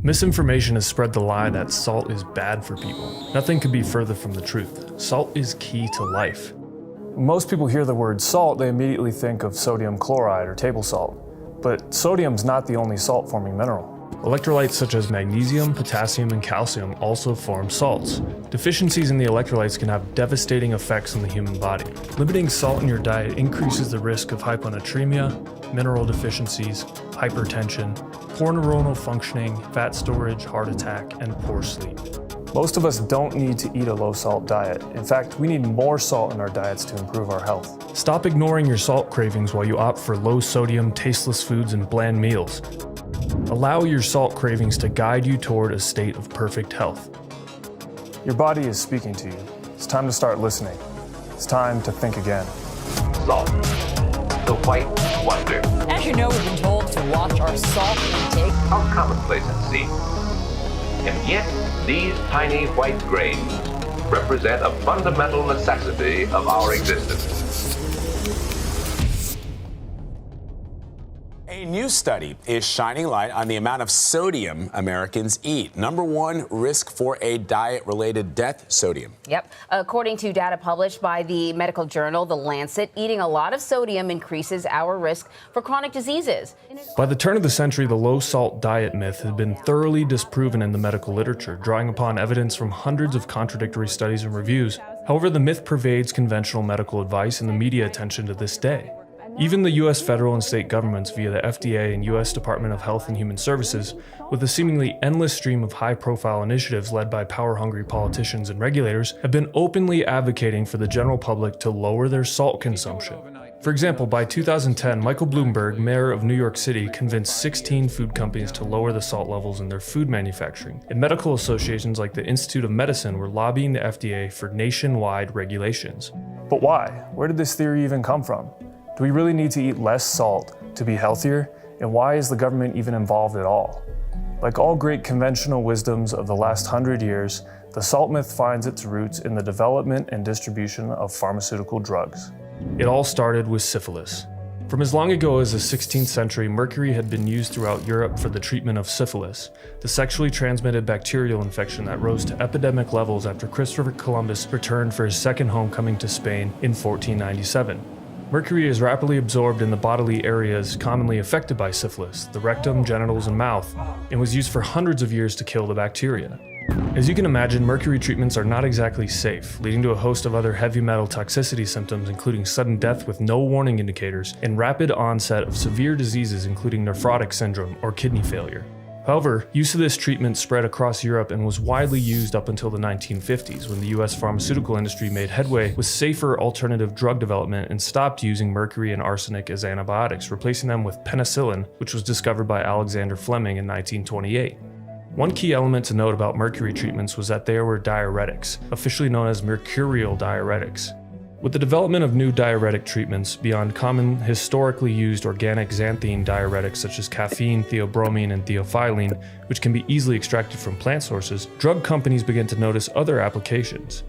Misinformation has spread the lie that salt is bad for people. Nothing could be further from the truth. Salt is key to life. When most people hear the word salt, they immediately think of sodium chloride or table salt. But sodium's not the only salt-forming mineral. Electrolytes such as magnesium, potassium, and calcium also form salts. Deficiencies in the electrolytes can have devastating effects on the human body. Limiting salt in your diet increases the risk of hyponatremia, mineral deficiencies, hypertension, poor neuronal functioning, fat storage, heart attack, and poor sleep. Most of us don't need to eat a low-salt diet. In fact, we need more salt in our diets to improve our health. Stop ignoring your salt cravings while you opt for low-sodium, tasteless foods and bland meals. Allow your salt cravings to guide you toward a state of perfect health. Your body is speaking to you. It's time to start listening. It's time to think again. Salt, the white wonder. As you know, we've been told to watch our salt intake. How commonplace it seems. And yet, these tiny white grains represent a fundamental necessity of our existence. A new study is shining light on the amount of sodium Americans eat. Number one risk for a diet-related death, sodium. Yep. According to data published by the medical journal The Lancet, eating a lot of sodium increases our risk for chronic diseases. By the turn of the century, the low-salt diet myth had been thoroughly disproven in the medical literature, drawing upon evidence from hundreds of contradictory studies and reviews. However, the myth pervades conventional medical advice and the media attention to this day. Even the U.S. federal and state governments via the FDA and U.S. Department of Health and Human Services, with a seemingly endless stream of high-profile initiatives led by power-hungry politicians and regulators, have been openly advocating for the general public to lower their salt consumption. For example, by 2010, Michael Bloomberg, mayor of New York City, convinced 16 food companies to lower the salt levels in their food manufacturing, and medical associations like the Institute of Medicine were lobbying the FDA for nationwide regulations. But why? Where did this theory even come from? Do we really need to eat less salt to be healthier? And why is the government even involved at all? Like all great conventional wisdoms of the last 100 years, the salt myth finds its roots in the development and distribution of pharmaceutical drugs. It all started with syphilis. From as long ago as the 16th century, mercury had been used throughout Europe for the treatment of syphilis, the sexually transmitted bacterial infection that rose to epidemic levels after Christopher Columbus returned for his second homecoming to Spain in 1497. Mercury is rapidly absorbed in the bodily areas commonly affected by syphilis, the rectum, genitals, and mouth, and was used for hundreds of years to kill the bacteria. As you can imagine, mercury treatments are not exactly safe, leading to a host of other heavy metal toxicity symptoms, including sudden death with no warning indicators, and rapid onset of severe diseases including nephrotic syndrome or kidney failure. However, use of this treatment spread across Europe and was widely used up until the 1950s, when the US pharmaceutical industry made headway with safer alternative drug development and stopped using mercury and arsenic as antibiotics, replacing them with penicillin, which was discovered by Alexander Fleming in 1928. One key element to note about mercury treatments was that they were diuretics, officially known as mercurial diuretics. With the development of new diuretic treatments beyond common historically used organic xanthine diuretics such as caffeine, theobromine, and theophylline, which can be easily extracted from plant sources, drug companies began to notice other applications.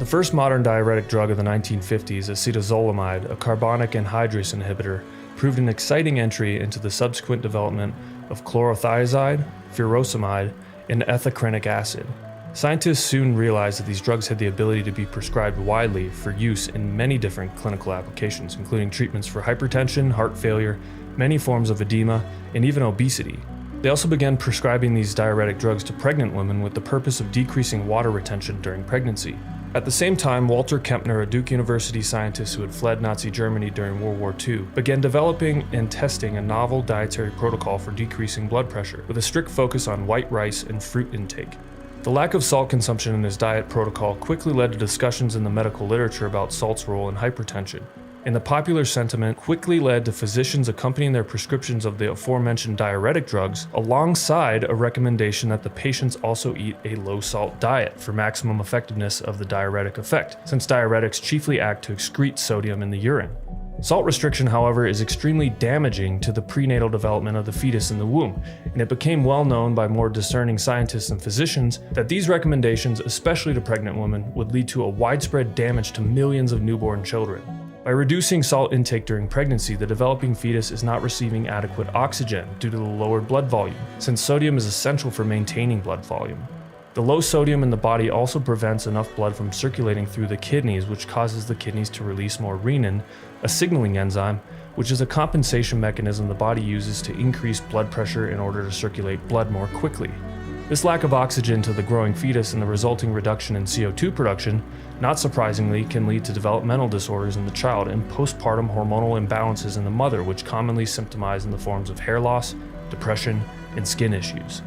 The first modern diuretic drug of the 1950s, acetazolamide, a carbonic anhydrase inhibitor, proved an exciting entry into the subsequent development of chlorothiazide, furosemide, and ethacrynic acid. Scientists soon realized that these drugs had the ability to be prescribed widely for use in many different clinical applications, including treatments for hypertension, heart failure, many forms of edema, and even obesity. They also began prescribing these diuretic drugs to pregnant women with the purpose of decreasing water retention during pregnancy. At the same time, Walter Kempner, a Duke University scientist who had fled Nazi Germany during World War II, began developing and testing a novel dietary protocol for decreasing blood pressure, with a strict focus on white rice and fruit intake. The lack of salt consumption in his diet protocol quickly led to discussions in the medical literature about salt's role in hypertension, and the popular sentiment quickly led to physicians accompanying their prescriptions of the aforementioned diuretic drugs alongside a recommendation that the patients also eat a low-salt diet for maximum effectiveness of the diuretic effect, since diuretics chiefly act to excrete sodium in the urine. Salt restriction, however, is extremely damaging to the prenatal development of the fetus in the womb, and it became well known by more discerning scientists and physicians that these recommendations, especially to pregnant women, would lead to a widespread damage to millions of newborn children. By reducing salt intake during pregnancy, the developing fetus is not receiving adequate oxygen due to the lowered blood volume, since sodium is essential for maintaining blood volume. The low sodium in the body also prevents enough blood from circulating through the kidneys, which causes the kidneys to release more renin, a signaling enzyme, which is a compensation mechanism the body uses to increase blood pressure in order to circulate blood more quickly. This lack of oxygen to the growing fetus and the resulting reduction in CO2 production, not surprisingly, can lead to developmental disorders in the child and postpartum hormonal imbalances in the mother, which commonly symptomize in the forms of hair loss, depression, and skin issues.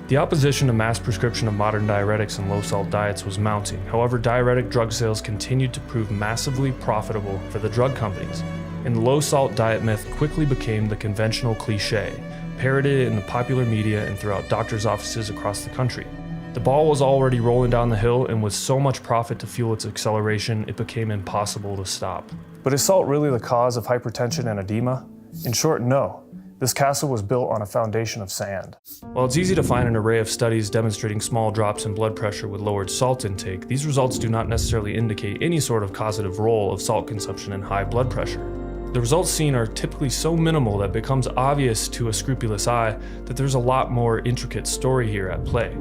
The opposition to mass prescription of modern diuretics and low-salt diets was mounting. However, diuretic drug sales continued to prove massively profitable for the drug companies, and the low-salt diet myth quickly became the conventional cliché, parroted in the popular media and throughout doctors' offices across the country. The ball was already rolling down the hill, and with so much profit to fuel its acceleration, it became impossible to stop. But is salt really the cause of hypertension and edema? In short, no. This castle was built on a foundation of sand. While it's easy to find an array of studies demonstrating small drops in blood pressure with lowered salt intake, these results do not necessarily indicate any sort of causative role of salt consumption in high blood pressure. The results seen are typically so minimal that it becomes obvious to a scrupulous eye that there's a lot more intricate story here at play.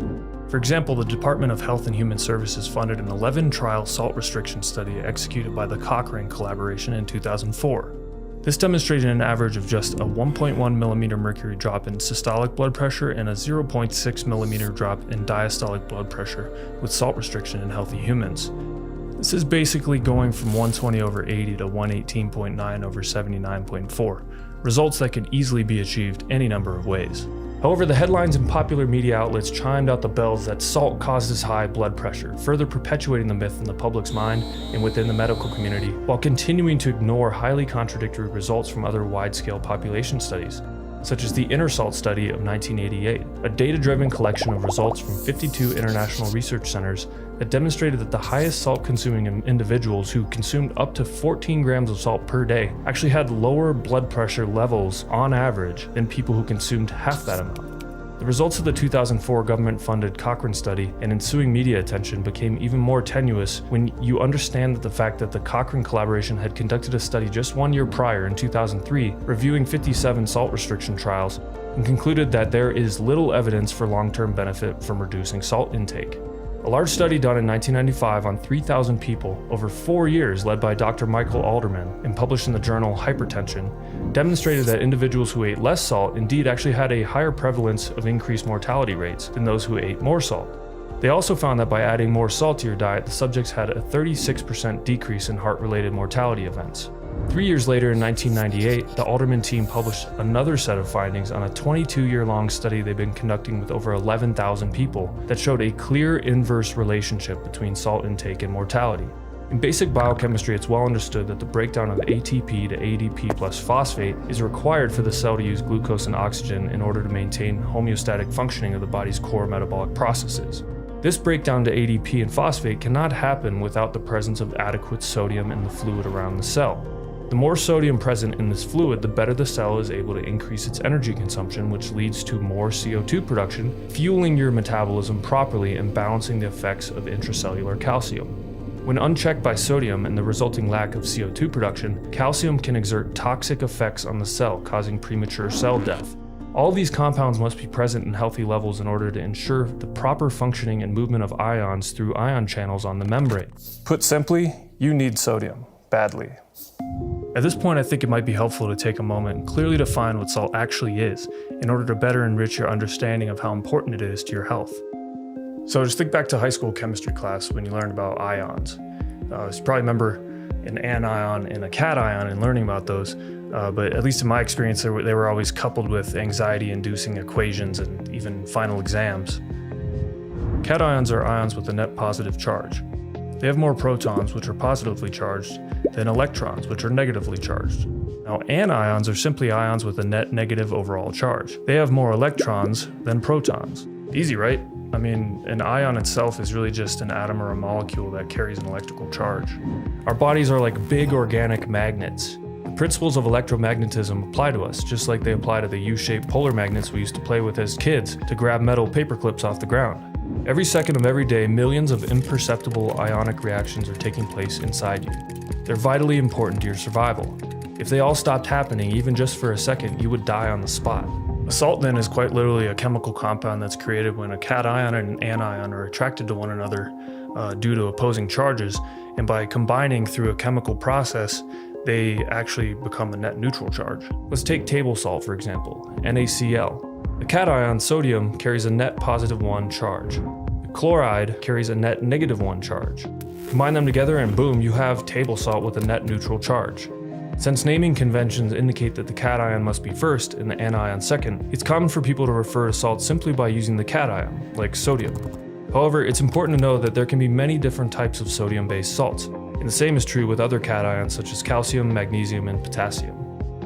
For example, the Department of Health and Human Services funded an 11-trial salt restriction study executed by the Cochrane collaboration in 2004. This demonstrated an average of just a 1.1 mm mercury drop in systolic blood pressure and a 0.6 mm drop in diastolic blood pressure with salt restriction in healthy humans. This is basically going from 120/80 to 118.9/79.4, results that can easily be achieved any number of ways. However, the headlines in popular media outlets chimed out the bells that salt causes high blood pressure, further perpetuating the myth in the public's mind and within the medical community, while continuing to ignore highly contradictory results from other wide-scale population studies, such as the InterSalt study of 1988, a data-driven collection of results from 52 international research centers that demonstrated that the highest salt-consuming individuals who consumed up to 14 grams of salt per day actually had lower blood pressure levels on average than people who consumed half that amount. The results of the 2004 government-funded Cochrane study and ensuing media attention became even more tenuous when you understand that the fact that the Cochrane collaboration had conducted a study just 1 year prior in 2003, reviewing 57 salt restriction trials, and concluded that there is little evidence for long-term benefit from reducing salt intake. A large study done in 1995 on 3,000 people over 4 years, led by Dr. Michael Alderman and published in the journal Hypertension, demonstrated that individuals who ate less salt indeed actually had a higher prevalence of increased mortality rates than those who ate more salt. They also found that by adding more salt to your diet, the subjects had a 36% decrease in heart-related mortality events. 3 years later, in 1998, the Alderman team published another set of findings on a 22-year-long study they've been conducting with over 11,000 people that showed a clear inverse relationship between salt intake and mortality. In basic biochemistry, it's well understood that the breakdown of ATP to ADP plus phosphate is required for the cell to use glucose and oxygen in order to maintain homeostatic functioning of the body's core metabolic processes. This breakdown to ADP and phosphate cannot happen without the presence of adequate sodium in the fluid around the cell. The more sodium present in this fluid, the better the cell is able to increase its energy consumption, which leads to more CO2 production, fueling your metabolism properly and balancing the effects of intracellular calcium. When unchecked by sodium and the resulting lack of CO2 production, calcium can exert toxic effects on the cell, causing premature cell death. All these compounds must be present in healthy levels in order to ensure the proper functioning and movement of ions through ion channels on the membrane. Put simply, you need sodium, badly. At this point, I think it might be helpful to take a moment and clearly define what salt actually is in order to better enrich your understanding of how important it is to your health. So just think back to high school chemistry class when you learned about ions. You probably remember an anion and a cation and learning about those, but at least in my experience, they were always coupled with anxiety-inducing equations and even final exams. Cations are ions with a net positive charge. They have more protons, which are positively charged, than electrons, which are negatively charged. Now, anions are simply ions with a net negative overall charge. They have more electrons than protons. Easy, right? I mean, an ion itself is really just an atom or a molecule that carries an electrical charge. Our bodies are like big organic magnets. The principles of electromagnetism apply to us, just like they apply to the U-shaped polar magnets we used to play with as kids to grab metal paper clips off the ground. Every second of every day, millions of imperceptible ionic reactions are taking place inside you. They're vitally important to your survival. If they all stopped happening, even just for a second, you would die on the spot. A salt then is quite literally a chemical compound that's created when a cation and an anion are attracted to one another due to opposing charges, and by combining through a chemical process, they actually become a net neutral charge. Let's take table salt for example, NaCl. The cation sodium carries a net +1 charge. The chloride carries a net -1 charge. Combine them together and boom, you have table salt with a net neutral charge. Since naming conventions indicate that the cation must be first and the anion second, it's common for people to refer to salt simply by using the cation, like sodium. However, it's important to know that there can be many different types of sodium-based salts, and the same is true with other cations such as calcium, magnesium, and potassium.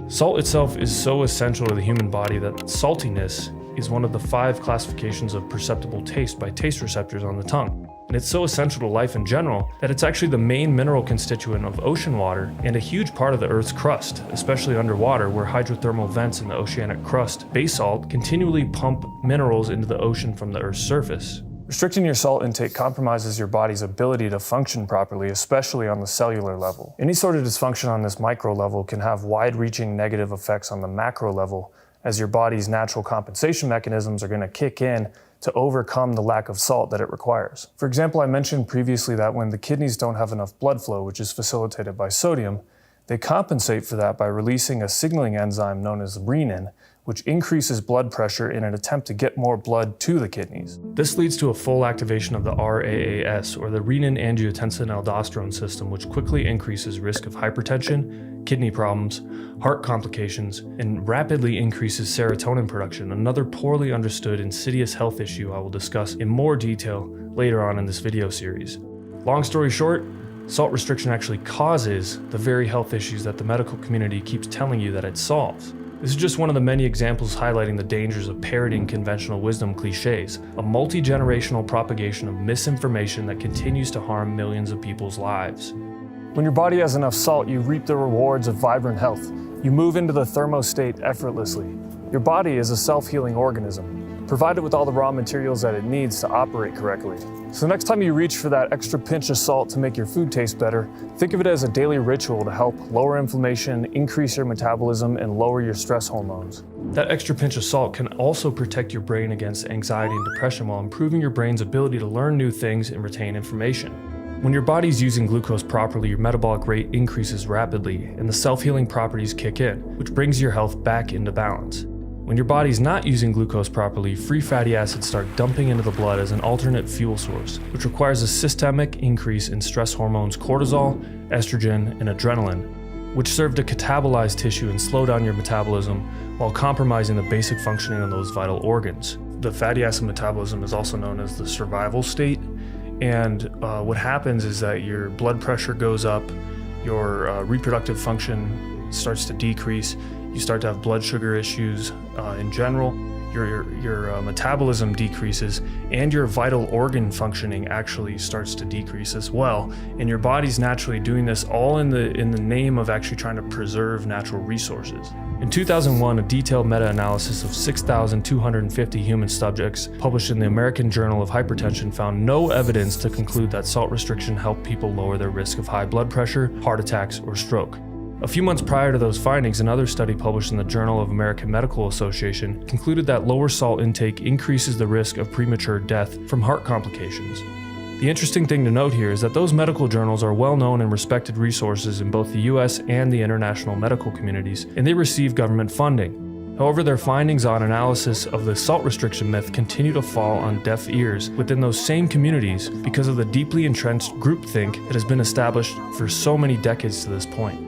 Salt itself is so essential to the human body that saltiness is one of the 5 classifications of perceptible taste by taste receptors on the tongue. And it's so essential to life in general that it's actually the main mineral constituent of ocean water and a huge part of the Earth's crust, especially underwater where hydrothermal vents in the oceanic crust, basalt, continually pump minerals into the ocean from the Earth's surface. Restricting your salt intake compromises your body's ability to function properly, especially on the cellular level. Any sort of dysfunction on this micro level can have wide-reaching negative effects on the macro level, as your body's natural compensation mechanisms are going to kick in to overcome the lack of salt that it requires. For example, I mentioned previously that when the kidneys don't have enough blood flow, which is facilitated by sodium, they compensate for that by releasing a signaling enzyme known as renin, which increases blood pressure in an attempt to get more blood to the kidneys. This leads to a full activation of the RAAS, or the renin-angiotensin-aldosterone system, which quickly increases risk of hypertension, kidney problems, heart complications, and rapidly increases serotonin production, another poorly understood insidious health issue I will discuss in more detail later on in this video series. Long story short, salt restriction actually causes the very health issues that the medical community keeps telling you that it solves. This is just one of the many examples highlighting the dangers of parroting conventional wisdom cliches, a multi-generational propagation of misinformation that continues to harm millions of people's lives. When your body has enough salt, you reap the rewards of vibrant health. You move into the thermostate effortlessly. Your body is a self-healing organism, provided with all the raw materials that it needs to operate correctly. So next time you reach for that extra pinch of salt to make your food taste better, think of it as a daily ritual to help lower inflammation, increase your metabolism, and lower your stress hormones. That extra pinch of salt can also protect your brain against anxiety and depression while improving your brain's ability to learn new things and retain information. When your body's using glucose properly, your metabolic rate increases rapidly and the self-healing properties kick in, which brings your health back into balance. When your body's not using glucose properly, free fatty acids start dumping into the blood as an alternate fuel source, which requires a systemic increase in stress hormones cortisol, estrogen, and adrenaline, which serve to catabolize tissue and slow down your metabolism while compromising the basic functioning of those vital organs. The fatty acid metabolism is also known as the survival state, and what happens is that your blood pressure goes up, your reproductive function starts to decrease, you start to have blood sugar issues in general, your metabolism decreases, and your vital organ functioning actually starts to decrease as well. And your body's naturally doing this all in the name of actually trying to preserve natural resources. In 2001, a detailed meta-analysis of 6,250 human subjects published in the American Journal of Hypertension found no evidence to conclude that salt restriction helped people lower their risk of high blood pressure, heart attacks, or stroke. A few months prior to those findings, another study published in the Journal of American Medical Association concluded that lower salt intake increases the risk of premature death from heart complications. The interesting thing to note here is that those medical journals are well-known and respected resources in both the US and the international medical communities, and they receive government funding. However, their findings on analysis of the salt restriction myth continue to fall on deaf ears within those same communities because of the deeply entrenched groupthink that has been established for so many decades to this point.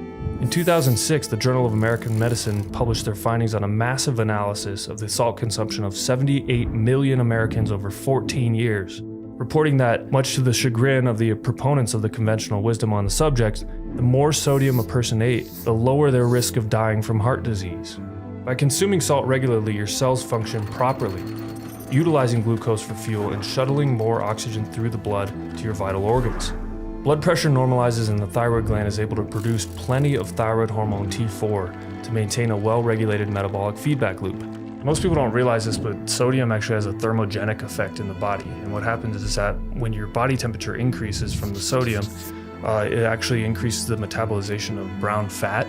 In 2006, the Journal of American Medicine published their findings on a massive analysis of the salt consumption of 78 million Americans over 14 years, reporting that, much to the chagrin of the proponents of the conventional wisdom on the subject, the more sodium a person ate, the lower their risk of dying from heart disease. By consuming salt regularly, your cells function properly, utilizing glucose for fuel and shuttling more oxygen through the blood to your vital organs. Blood pressure normalizes and the thyroid gland is able to produce plenty of thyroid hormone T4 to maintain a well-regulated metabolic feedback loop. Most people don't realize this, but sodium actually has a thermogenic effect in the body. And what happens is that when your body temperature increases from the sodium, It actually increases the metabolization of brown fat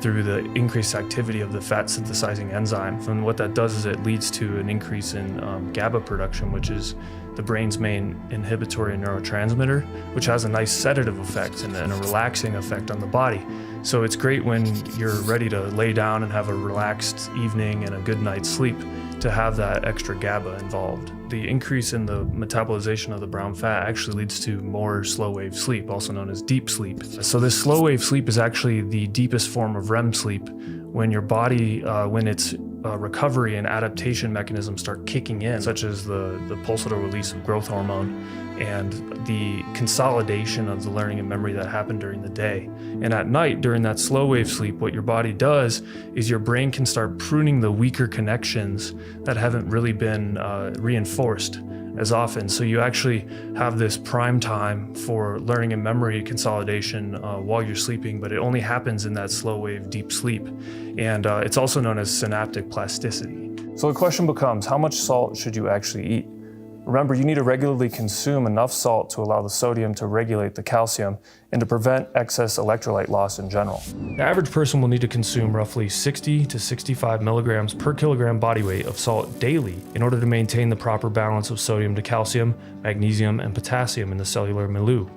through the increased activity of the fat synthesizing enzyme. And what that does is it leads to an increase in GABA production, which is the brain's main inhibitory neurotransmitter, which has a nice sedative effect and a relaxing effect on the body. So it's great when you're ready to lay down and have a relaxed evening and a good night's sleep to have that extra GABA involved. The increase in the metabolization of the brown fat actually leads to more slow-wave sleep, also known as deep sleep. So this slow-wave sleep is actually the deepest form of REM sleep when your body, when its recovery and adaptation mechanisms start kicking in, such as the pulsatile release of growth hormone and the consolidation of the learning and memory that happened during the day. And at night, during that slow wave sleep, what your body does is your brain can start pruning the weaker connections that haven't really been reinforced as often. So you actually have this prime time for learning and memory consolidation while you're sleeping, but it only happens in that slow wave deep sleep. And it's also known as synaptic plasticity. So the question becomes, how much salt should you actually eat? Remember, you need to regularly consume enough salt to allow the sodium to regulate the calcium and to prevent excess electrolyte loss in general. The average person will need to consume roughly 60 to 65 milligrams per kilogram body weight of salt daily in order to maintain the proper balance of sodium to calcium, magnesium, and potassium in the cellular milieu.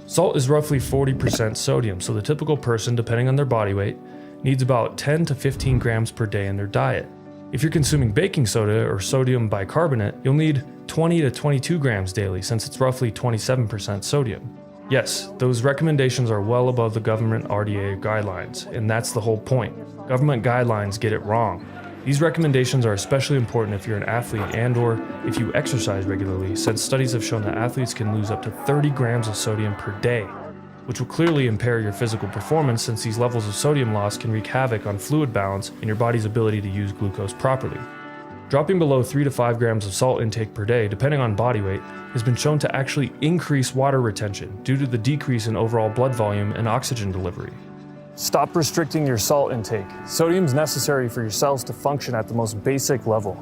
Salt is roughly 40% sodium, so the typical person, depending on their body weight, needs about 10 to 15 grams per day in their diet. If you're consuming baking soda or sodium bicarbonate, you'll need 20 to 22 grams daily, since it's roughly 27% sodium. Yes, those recommendations are well above the government RDA guidelines, and that's the whole point. Government guidelines get it wrong. These recommendations are especially important if you're an athlete and/or if you exercise regularly, since studies have shown that athletes can lose up to 30 grams of sodium per day, which will clearly impair your physical performance, since these levels of sodium loss can wreak havoc on fluid balance and your body's ability to use glucose properly. Dropping below 3 to 5 grams of salt intake per day, depending on body weight, has been shown to actually increase water retention due to the decrease in overall blood volume and oxygen delivery. Stop restricting your salt intake. Sodium is necessary for your cells to function at the most basic level.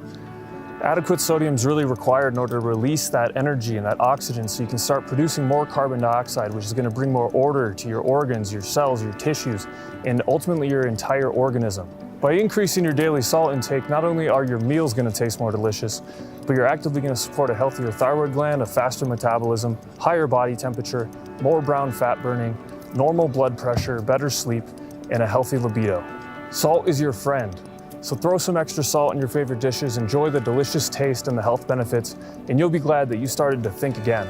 Adequate sodium is really required in order to release that energy and that oxygen so you can start producing more carbon dioxide, which is going to bring more order to your organs, your cells, your tissues, and ultimately your entire organism. By increasing your daily salt intake, not only are your meals going to taste more delicious, but you're actively going to support a healthier thyroid gland, a faster metabolism, higher body temperature, more brown fat burning, normal blood pressure, better sleep, and a healthy libido. Salt is your friend. So throw some extra salt in your favorite dishes, enjoy the delicious taste and the health benefits, and you'll be glad that you started to think again.